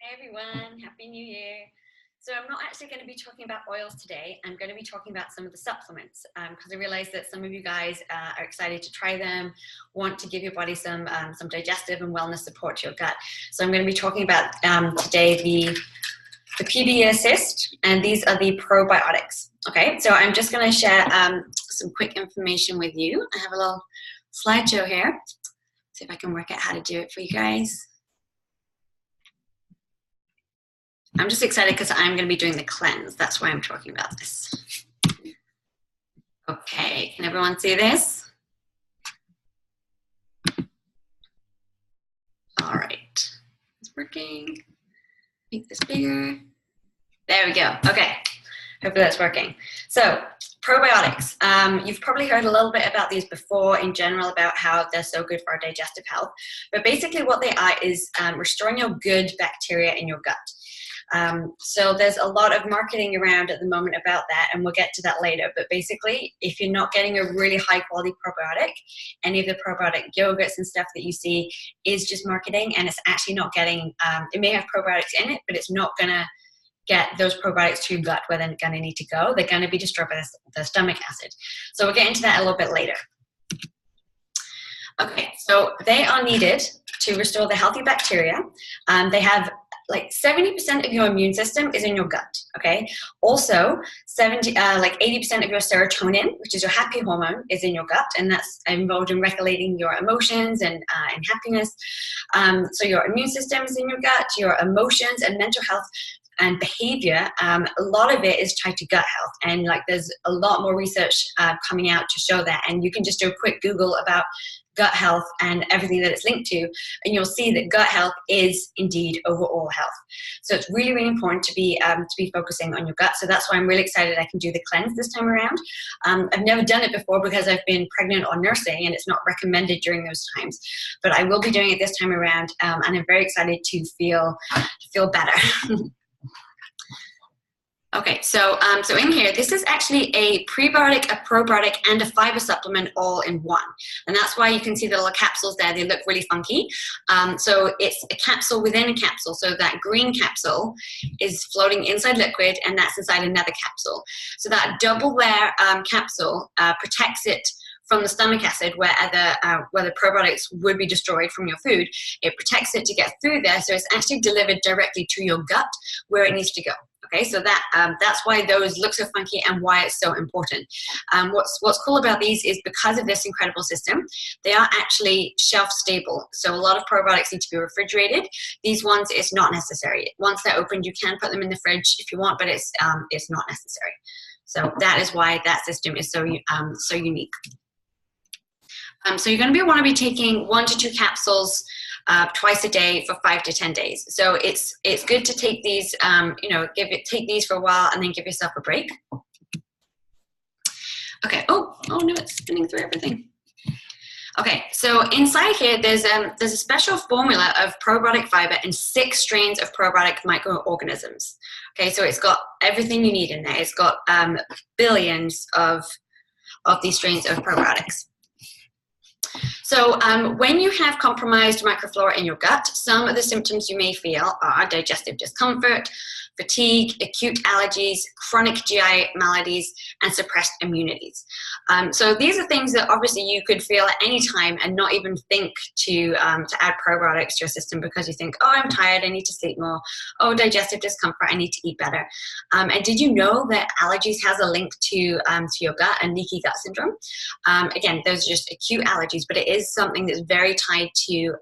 Hey everyone, Happy New Year. So I'm not actually going to be talking about oils today. I'm going to be talking about some of the supplements because I realize that some of you guys are excited to try them, want to give your body some digestive and wellness support to your gut. So I'm going to be talking about today the PB Assist, and these are the probiotics. Okay, so I'm just going to share some quick information with you. I have a little slideshow here. See if I can work out how to do it for you guys. I'm just excited because I'm going to be doing the cleanse. That's why I'm talking about this. Okay, can everyone see this? All right, it's working. Make this bigger. There we go. Okay, hopefully that's working. So, probiotics. You've probably heard a little bit about these before in general about how they're so good for our digestive health. But basically what they are is restoring your good bacteria in your gut. So there's a lot of marketing around at the moment about that, and we'll get to that later. But basically, if you're not getting a really high quality probiotic, any of the probiotic yogurts and stuff that you see is just marketing, and it's actually not getting, it may have probiotics in it, but it's not going to get those probiotics to your gut where they're going to need to go. They're going to be destroyed by the stomach acid. So we'll get into that a little bit later. Okay, so they are needed to restore the healthy bacteria. They have like 70% of your immune system is in your gut, okay? Also, 80% of your serotonin, which is your happy hormone, is in your gut, and that's involved in regulating your emotions and happiness. So your immune system is in your gut, your emotions and mental health and behavior, a lot of it is tied to gut health, and like there's a lot more research coming out to show that, and you can just do a quick Google about gut health and everything that it's linked to, and you'll see that gut health is indeed overall health. So it's really, really important to be focusing on your gut. So that's why I'm really excited I can do the cleanse this time around. I've never done it before because I've been pregnant or nursing, and it's not recommended during those times. But I will be doing it this time around, and I'm very excited to feel better. Okay, so in here, this is actually a prebiotic, a probiotic, and a fiber supplement all in one. And that's why you can see the little capsules there. They look really funky. So it's a capsule within a capsule. So that green capsule is floating inside liquid, and that's inside another capsule. So that double layer capsule protects it from the stomach acid where the probiotics would be destroyed from your food. It protects it to get through there, so it's actually delivered directly to your gut where it needs to go. Okay, so that's why those look so funky and why it's so important. What's cool about these is because of this incredible system, they are actually shelf stable. So a lot of probiotics need to be refrigerated. These ones, it's not necessary. Once they're opened, you can put them in the fridge if you want, but it's not necessary. So that is why that system is so unique. So you're going to want to be taking 1 to 2 capsules twice a day for 5 to 10 days. So it's good to take these, take these for a while and then give yourself a break. Okay. Oh no, it's spinning through everything. Okay, so inside here, there's a special formula of probiotic fiber and 6 strains of probiotic microorganisms. Okay, so it's got everything you need in there. It's got billions of these strains of probiotics. So when you have compromised microflora in your gut, some of the symptoms you may feel are digestive discomfort, fatigue, acute allergies, chronic GI maladies, and suppressed immunities. So these are things that obviously you could feel at any time and not even think to add probiotics to your system because you think, oh, I'm tired, I need to sleep more. Oh, digestive discomfort, I need to eat better. And did you know that allergies has a link to your gut and leaky gut syndrome? Again, those are just acute allergies, but it is something that's very tied to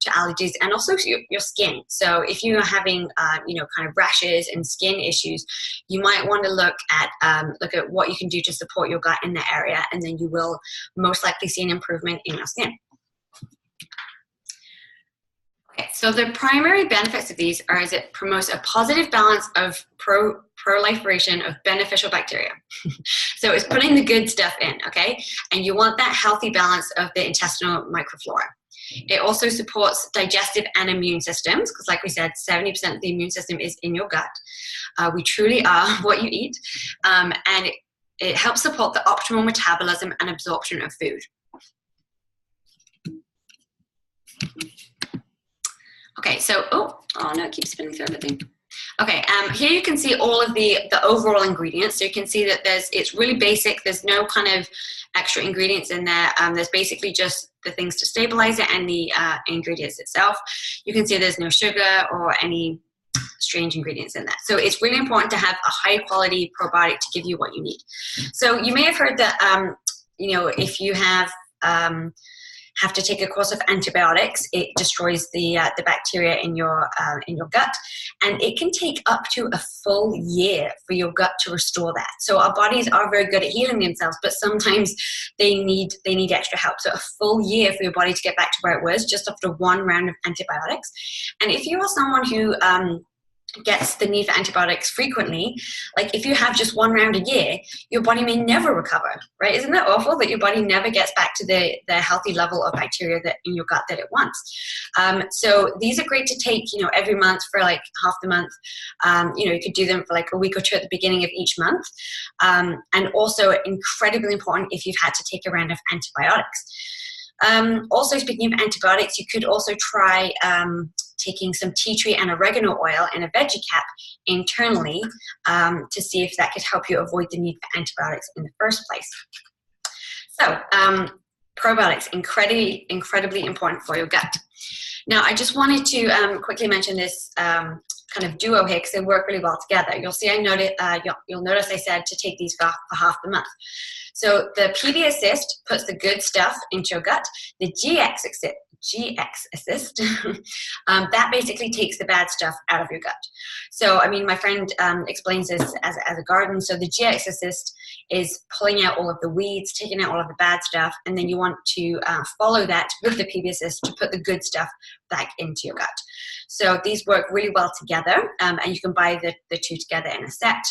allergies and also to your skin. So if you are having kind of rashes and skin issues, you might want to look at what you can do to support your gut in that area, and then you will most likely see an improvement in your skin. Okay, so the primary benefits of these are it promotes a positive balance of proliferation of beneficial bacteria. So it's putting the good stuff in, okay? And you want that healthy balance of the intestinal microflora. It also supports digestive and immune systems, because like we said, 70% of the immune system is in your gut. We truly are what you eat. And it helps support the optimal metabolism and absorption of food. Okay, so, oh no, it keeps spinning through everything. Okay, here you can see all of the overall ingredients. So you can see that it's really basic. There's no kind of extra ingredients in there. There's basically just the things to stabilize it and the ingredients itself. You can see there's no sugar or any strange ingredients in that. So it's really important to have a high quality probiotic to give you what you need. So you may have heard that, if you have to take a course of antibiotics, it destroys the bacteria in your gut, and it can take up to a full year for your gut to restore that. So our bodies are very good at healing themselves, but sometimes they need extra help. So a full year for your body to get back to where it was just after one round of antibiotics. And if you are someone who gets the need for antibiotics frequently, like if you have just one round a year, your body may never recover, right? Isn't that awful that your body never gets back to the healthy level of bacteria that in your gut that it wants? So these are great to take, every month for like half the month. You could do them for like a week or two at the beginning of each month. And also incredibly important if you've had to take a round of antibiotics. Also, speaking of antibiotics, you could also try taking some tea tree and oregano oil in a veggie cap internally to see if that could help you avoid the need for antibiotics in the first place. So probiotics, incredibly important for your gut. Now, I just wanted to quickly mention this kind of duo here because they work really well together. You'll see you'll notice I said to take these for half the month. So the PB Assist puts the good stuff into your gut. The GX Assist, that basically takes the bad stuff out of your gut. So, my friend explains this as a garden. So the GX Assist is pulling out all of the weeds, taking out all of the bad stuff, and then you want to follow that with the PB Assist to put the good stuff back into your gut. So these work really well together, and you can buy the two together in a set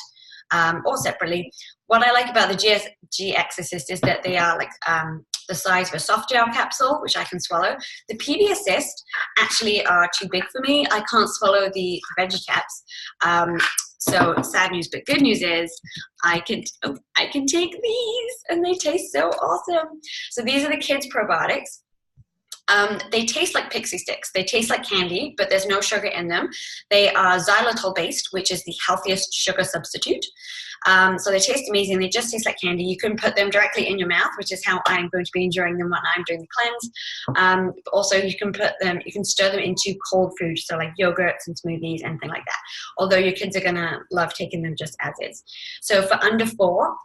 or separately. What I like about the GX Assist is that they are like the size of a soft gel capsule, which I can swallow. The PB Assist actually are too big for me. I can't swallow the veggie caps. So sad news, but good news is I can take these and they taste so awesome. So these are the kids' probiotics. They taste like pixie sticks. They taste like candy, but there's no sugar in them. They are xylitol based, which is the healthiest sugar substitute. So they taste amazing. They just taste like candy. You can put them directly in your mouth, which is how I'm going to be enjoying them when I'm doing the cleanse. Also, you can stir them into cold food, so like yogurts and smoothies and things like that. Although your kids are gonna love taking them just as is. So for under 4,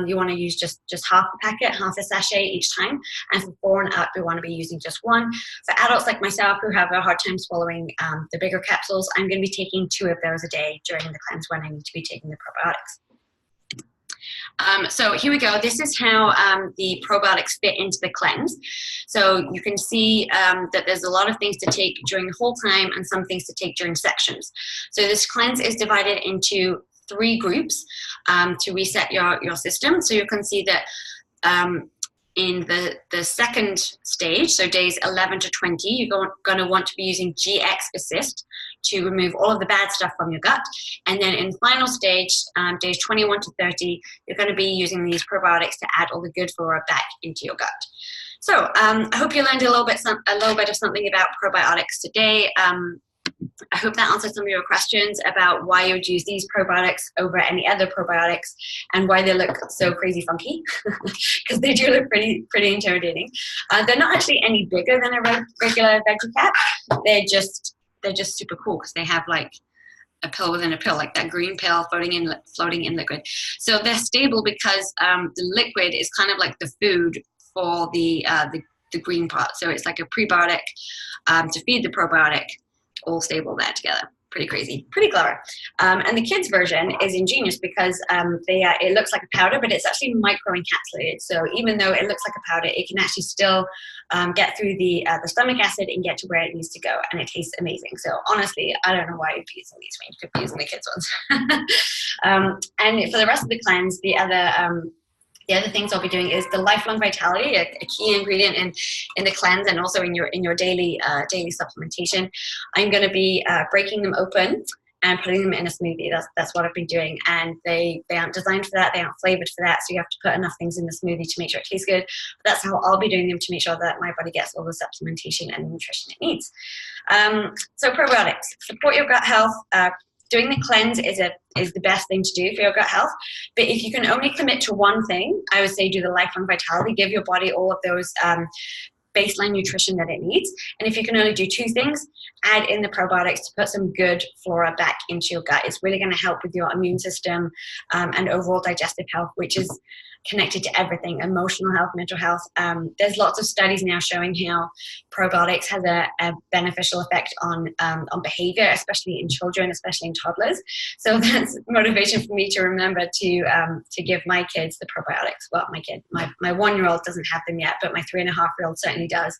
you want to use just half a packet, half a sachet each time. And for 4 and up, we want to be using just 1. For adults like myself who have a hard time swallowing the bigger capsules, I'm going to be taking 2 of those a day during the cleanse when I need to be taking the probiotics. So here we go. This is how the probiotics fit into the cleanse. So you can see that there's a lot of things to take during the whole time and some things to take during sections. So this cleanse is divided into 3 groups to reset your system. So you can see that in the second stage, so days 11 to 20, you're going to want to be using GX Assist to remove all of the bad stuff from your gut. And then in final stage, days 21 to 30, you're going to be using these probiotics to add all the good flora back into your gut. So I hope you learned a little bit of something about probiotics today. I hope that answered some of your questions about why you would use these probiotics over any other probiotics and why they look so crazy funky, because they do look pretty intimidating. They're not actually any bigger than a regular veggie cap. They're just super cool because they have like a pill within a pill, like that green pill floating in liquid. So they're stable because the liquid is kind of like the food for the green part. So it's like a prebiotic to feed the probiotic, all stable there together. Pretty crazy, pretty clever. And the kids version is ingenious because it looks like a powder, but it's actually micro-encapsulated. So even though it looks like a powder, it can actually still get through the stomach acid and get to where it needs to go, and it tastes amazing. So honestly, I don't know why you'd be using these when you could be using the kids ones. And for the rest of the cleanse, the other things I'll be doing is the lifelong vitality, a key ingredient in the cleanse and also in your daily supplementation. I'm going to be breaking them open and putting them in a smoothie. That's what I've been doing, and they aren't designed for that. They aren't flavored for that, so you have to put enough things in the smoothie to make sure it tastes good. But that's how I'll be doing them, to make sure that my body gets all the supplementation and nutrition it needs. So probiotics support your gut health. Doing the cleanse is the best thing to do for your gut health. But if you can only commit to one thing, I would say do the lifelong vitality. Give your body all of those baseline nutrition that it needs. And if you can only do two things, add in the probiotics to put some good flora back into your gut. It's really going to help with your immune system and overall digestive health, which is connected to everything: emotional health, mental health. There's lots of studies now showing how probiotics has a beneficial effect on behavior, especially in children, especially in toddlers. So that's motivation for me to remember to give my kids the probiotics. Well, my 1-year-old doesn't have them yet, but my 3.5-year-old certainly does.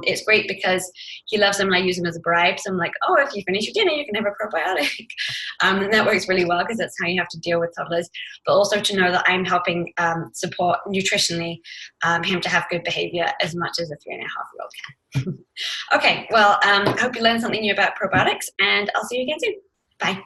It's great because he loves them and I use them as a bribe. So I'm like, oh, if you finish your dinner, you can have a probiotic. And that works really well because that's how you have to deal with toddlers. But also to know that I'm helping support nutritionally him to have good behavior as much as a 3.5-year-old can. Okay, well, I hope you learned something new about probiotics, and I'll see you again soon. Bye.